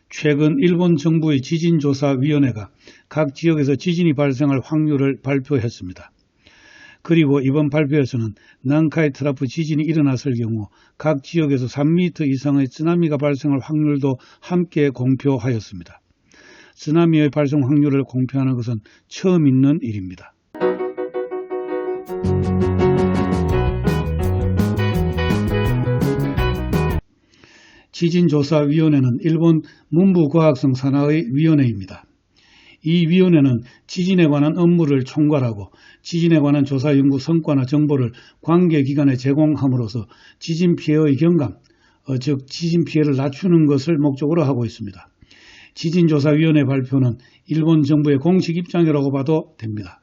최근 일본 정부의 지진조사위원회가 각 지역에서 지진이 발생할 확률을 발표했습니다. 그리고 이번 발표에서는 난카이 트라프 지진이 일어났을 경우 각 지역에서 3m 이상의 쓰나미가 발생할 확률도 함께 공표하였습니다. 쓰나미의 발생 확률을 공표하는 것은 처음 있는 일입니다. 지진조사위원회는 일본 문부과학성 산하의 위원회입니다. 이 위원회는 지진에 관한 업무를 총괄하고 지진에 관한 조사 연구 성과나 정보를 관계기관에 제공함으로써 지진 피해의 경감, 즉 지진 피해를 낮추는 것을 목적으로 하고 있습니다. 지진조사위원회 발표는 일본 정부의 공식 입장이라고 봐도 됩니다.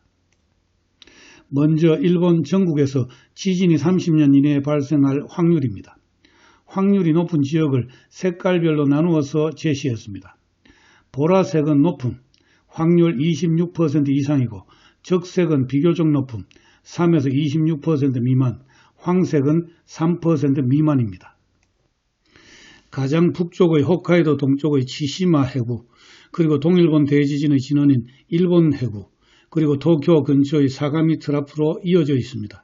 먼저 일본 전국에서 지진이 30년 이내에 발생할 확률입니다. 확률이 높은 지역을 색깔별로 나누어서 제시했습니다. 보라색은 높음, 확률 26% 이상이고 적색은 비교적 높음, 3에서 26% 미만, 황색은 3% 미만입니다. 가장 북쪽의 홋카이도 동쪽의 치시마 해구, 그리고 동일본 대지진의 진원인 일본 해구, 그리고 도쿄 근처의 사가미 트라프로 이어져 있습니다.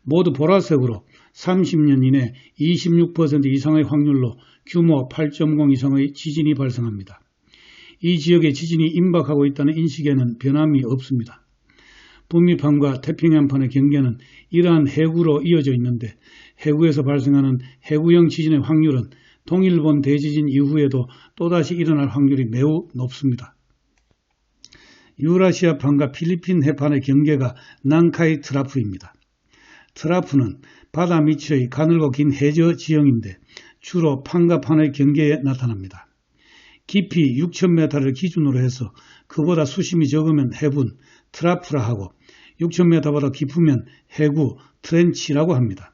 모두 보라색으로 30년 이내 26% 이상의 확률로 규모 8.0 이상의 지진이 발생합니다. 이 지역에 지진이 임박하고 있다는 인식에는 변함이 없습니다. 북미판과 태평양판의 경계는 이러한 해구로 이어져 있는데 해구에서 발생하는 해구형 지진의 확률은 동일본 대지진 이후에도 또다시 일어날 확률이 매우 높습니다. 유라시아판과 필리핀 해판의 경계가 난카이 트라프입니다. 트라프는 바다 밑의 가늘고 긴 해저 지형인데 주로 판과 판의 경계에 나타납니다. 깊이 6,000m를 기준으로 해서 그보다 수심이 적으면 해분, 트라프라 하고 6,000m보다 깊으면 해구, 트렌치라고 합니다.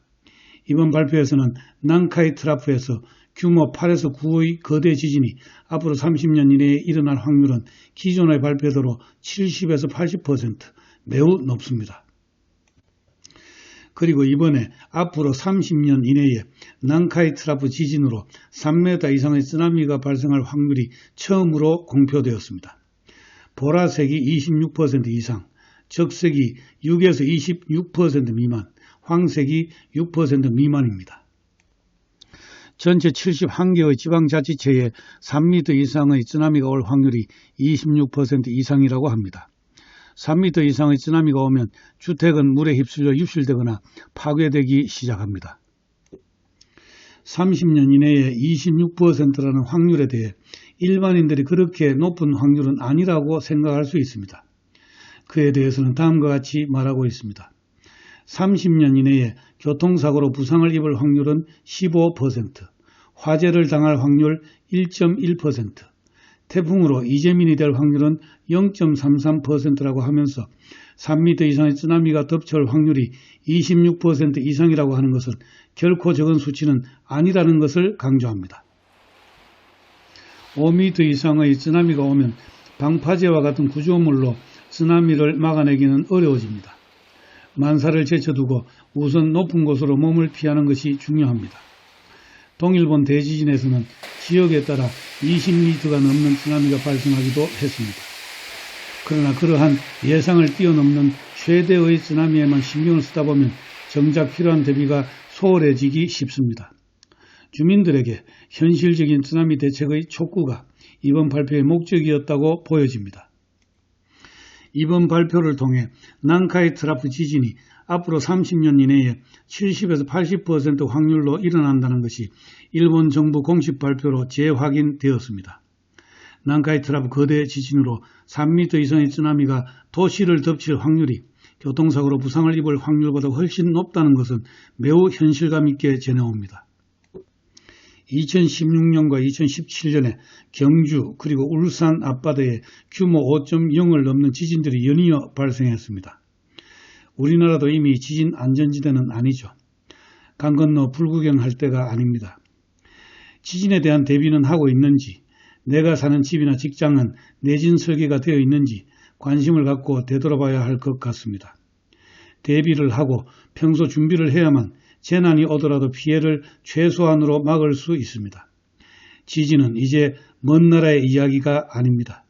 이번 발표에서는 난카이 트라프에서 규모 8에서 9의 거대 지진이 앞으로 30년 이내에 일어날 확률은 기존의 발표대로 70에서 80% 매우 높습니다. 그리고 이번에 앞으로 30년 이내에 난카이 트라프 지진으로 3m 이상의 쓰나미가 발생할 확률이 처음으로 공표되었습니다. 보라색이 26% 이상, 적색이 6에서 26% 미만, 황색이 6% 미만입니다. 전체 71개의 지방자치체에 3m 이상의 쓰나미가 올 확률이 26% 이상이라고 합니다. 3m 이상의 쓰나미가 오면 주택은 물에 휩쓸려 유실되거나 파괴되기 시작합니다. 30년 이내에 26%라는 확률에 대해 일반인들이 그렇게 높은 확률은 아니라고 생각할 수 있습니다. 그에 대해서는 다음과 같이 말하고 있습니다. 30년 이내에 교통사고로 부상을 입을 확률은 15%, 화재를 당할 확률 1.1%, 태풍으로 이재민이 될 확률은 0.33%라고 하면서 3m 이상의 쓰나미가 덮쳐올 확률이 26% 이상이라고 하는 것은 결코 적은 수치는 아니라는 것을 강조합니다. 5m 이상의 쓰나미가 오면 방파제와 같은 구조물로 쓰나미를 막아내기는 어려워집니다. 만사를 제쳐두고 우선 높은 곳으로 몸을 피하는 것이 중요합니다. 동일본 대지진에서는 지역에 따라 20m가 넘는 쓰나미가 발생하기도 했습니다. 그러나 그러한 예상을 뛰어넘는 최대의 쓰나미에만 신경을 쓰다 보면 정작 필요한 대비가 소홀해지기 쉽습니다. 주민들에게 현실적인 쓰나미 대책의 촉구가 이번 발표의 목적이었다고 보여집니다. 이번 발표를 통해 난카이 트라프 지진이 앞으로 30년 이내에 70에서 80% 확률로 일어난다는 것이 일본 정부 공식 발표로 재확인되었습니다. 난카이 트라프 거대 지진으로 3m 이상의 쓰나미가 도시를 덮칠 확률이 교통사고로 부상을 입을 확률보다 훨씬 높다는 것은 매우 현실감 있게 전해옵니다. 2016년과 2017년에 경주 그리고 울산 앞바다에 규모 5.0을 넘는 지진들이 연이어 발생했습니다. 우리나라도 이미 지진 안전지대는 아니죠. 강 건너 불구경할 때가 아닙니다. 지진에 대한 대비는 하고 있는지, 내가 사는 집이나 직장은 내진 설계가 되어 있는지 관심을 갖고 되돌아봐야 할 것 같습니다. 대비를 하고 평소 준비를 해야만 재난이 오더라도 피해를 최소한으로 막을 수 있습니다. 지진은 이제 먼 나라의 이야기가 아닙니다.